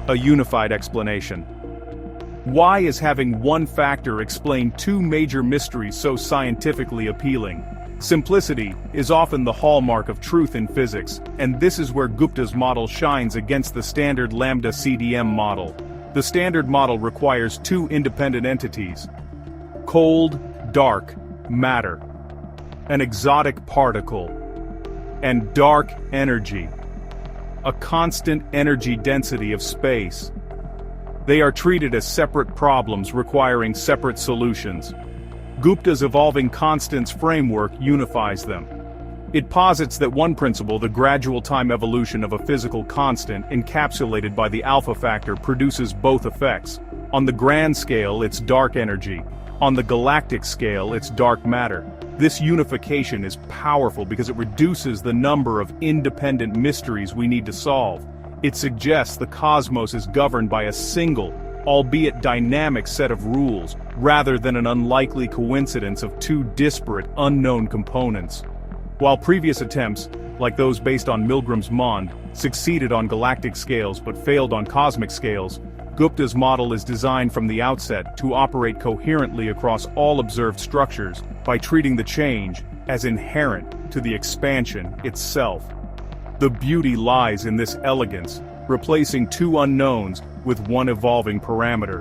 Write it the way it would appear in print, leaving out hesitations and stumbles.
A unified explanation. Why is having one factor explain two major mysteries so scientifically appealing? Simplicity is often the hallmark of truth in physics, and this is where Gupta's model shines against the standard Lambda-CDM model. The standard model requires two independent entities: cold, dark matter, an exotic particle, and dark energy, a constant energy density of space. They are treated as separate problems requiring separate solutions. Gupta's evolving constants framework unifies them. It posits that one principle, the gradual time evolution of a physical constant encapsulated by the alpha factor, produces both effects. On the grand scale, it's dark energy. On the galactic scale, it's dark matter. This unification is powerful because it reduces the number of independent mysteries we need to solve. It suggests the cosmos is governed by a single, albeit dynamic set of rules, rather than an unlikely coincidence of two disparate, unknown components. While previous attempts, like those based on Milgram's MOND, succeeded on galactic scales but failed on cosmic scales, Gupta's model is designed from the outset to operate coherently across all observed structures by treating the change as inherent to the expansion itself. The beauty lies in this elegance, replacing two unknowns with one evolving parameter.